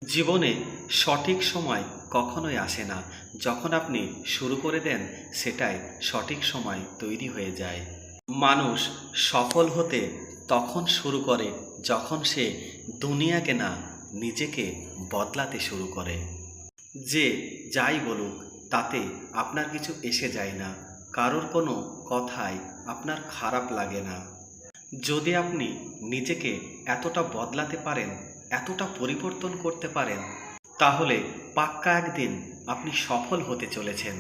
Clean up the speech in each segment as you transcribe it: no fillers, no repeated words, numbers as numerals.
জীবনে সঠিক সময় কখনোই আসে না। যখন আপনি শুরু করে দেন সেটাই সঠিক সময় তৈরি হয়ে যায়। মানুষ সফল হতে তখন শুরু করে যখন সে দুনিয়াকে না, নিজেকে বদলাতে শুরু করে। যে যাই বলুক তাতে আপনার কিছু এসে যায় না, কারোর কোনো কথায় আপনার খারাপ লাগে না। যদি আপনি নিজেকে এতটা বদলাতে পারেন, এতটা পরিবর্তন করতে পারেন, তাহলে পাক্কা একদিন আপনি সফল হতে চলেছেন।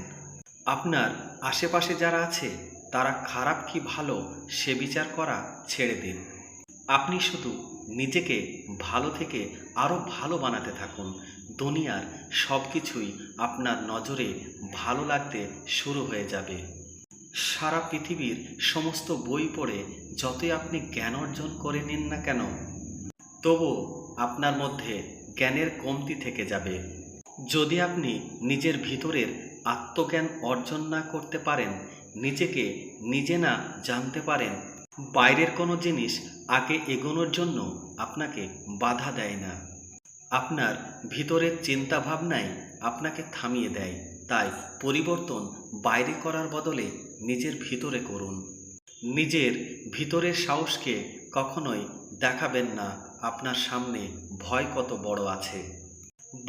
আপনার আশেপাশে যারা আছে তারা খারাপ কি ভালো সে বিচার করা ছেড়ে দিন। আপনি শুধু নিজেকে ভালো থেকে আরও ভালো বানাতে থাকুন। দুনিয়ার সব কিছুই আপনার নজরে ভালো লাগতে শুরু হয়ে যাবে। সারা পৃথিবীর সমস্ত বই পড়ে যতই আপনি জ্ঞান অর্জন করে নিন না কেন, তবু আপনার মধ্যে জ্ঞানের কমতি থেকে যাবে। যদি আপনি নিজের ভিতরের আত্মজ্ঞান অর্জন না করতে পারেন, নিজেকে নিজে না জানতে পারেন, বাইরের কোনো জিনিস আগে এগোনোর জন্য আপনাকে বাধা দেয় না। আপনার ভিতরের চিন্তা ভাবনাই আপনাকে থামিয়ে দেয়। তাই পরিবর্তন বাইরে করার বদলে নিজের ভিতরে করুন। নিজের ভিতরের সাহসকে কখনোই দেখাবেন না আপনার সামনে ভয় কত বড় আছে,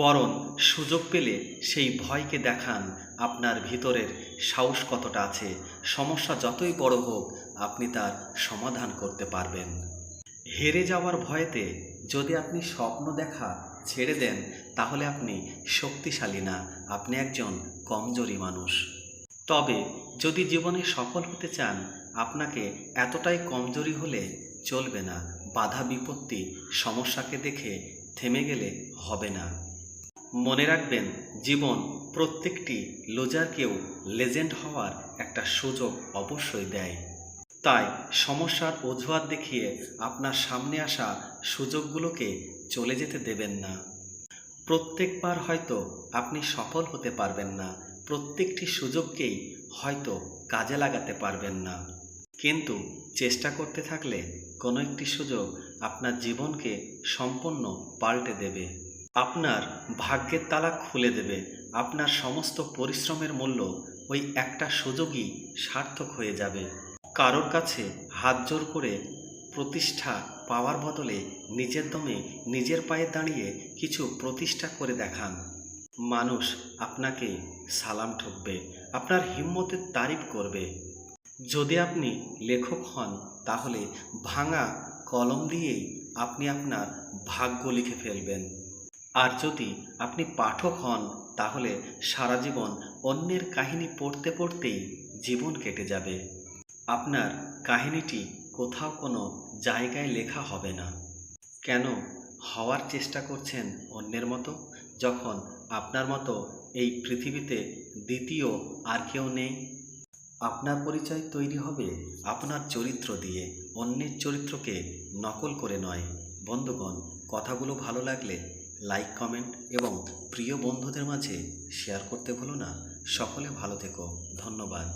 বরং সুযোগ পেলে সেই ভয়কে দেখান আপনার ভিতরের সাহস কতটা আছে। সমস্যা যতই বড় হোক আপনি তার সমাধান করতে পারবেন। হেরে যাওয়ার ভয়েতে যদি আপনি স্বপ্ন দেখা ছেড়ে দেন, তাহলে আপনি শক্তিশালী না, আপনি একজন কমজোরি মানুষ। তবে যদি জীবনে সফল হতে চান, আপনাকে এতটাই কমজোরি হলে চলবে না। বাধা বিপত্তি সমস্যাকে দেখে থেমে গেলে হবে না। মনে রাখবেন, জীবন প্রত্যেকটি লুজারকেও লেজেন্ড হওয়ার একটা সুযোগ অবশ্যই দেয়। তাই সমস্যার অজুহাত দেখিয়ে আপনার সামনে আসা সুযোগগুলোকে চলে যেতে দেবেন না। প্রত্যেকবার হয়তো আপনি সফল হতে পারবেন না, প্রত্যেকটি সুযোগকেই হয়তো কাজে লাগাতে পারবেন না, কিন্তু চেষ্টা করতে থাকলে কোনো একটি সুযোগ আপনার জীবনকে সম্পূর্ণ পাল্টে দেবে। আপনার ভাগ্যের তালা খুলে দেবে। আপনার সমস্ত পরিশ্রমের মূল্য ওই একটা সুযোগই সার্থক হয়ে যাবে। কারোর কাছে হাত জোর করে প্রতিষ্ঠা পাওয়ার বদলে নিজের দমে নিজের পায়ে দাঁড়িয়ে কিছু প্রতিষ্ঠা করে দেখান। মানুষ আপনাকে সালাম ঠুকবে, আপনার হিম্মতের তারিফ করবে। যদি আপনি লেখক হন, তাহলে ভাঙা কলম দিয়েই আপনি আপনার ভাগ্য লিখে ফেলবেন। আর যদি আপনি পাঠক হন, তাহলে সারা জীবন অন্যের কাহিনী পড়তে পড়তেই জীবন কেটে যাবে। আপনার কাহিনীটি কোথাও কোনো জায়গায় লেখা হবে না। কেন হওয়ার চেষ্টা করছেন অন্যের মতো, যখন আপনার মতো এই পৃথিবীতে দ্বিতীয় আর কেউ নেই? আপনার পরিচয় তৈরি হবে আপনার চরিত্র দিয়ে, অন্যের চরিত্রকে নকল করে নয়। বন্ধুগণ, কথাগুলো ভালো লাগলে লাইক, কমেন্ট এবং প্রিয় বন্ধুদের মাঝে শেয়ার করতে ভুলো না। সকলে ভালো থেকো। ধন্যবাদ।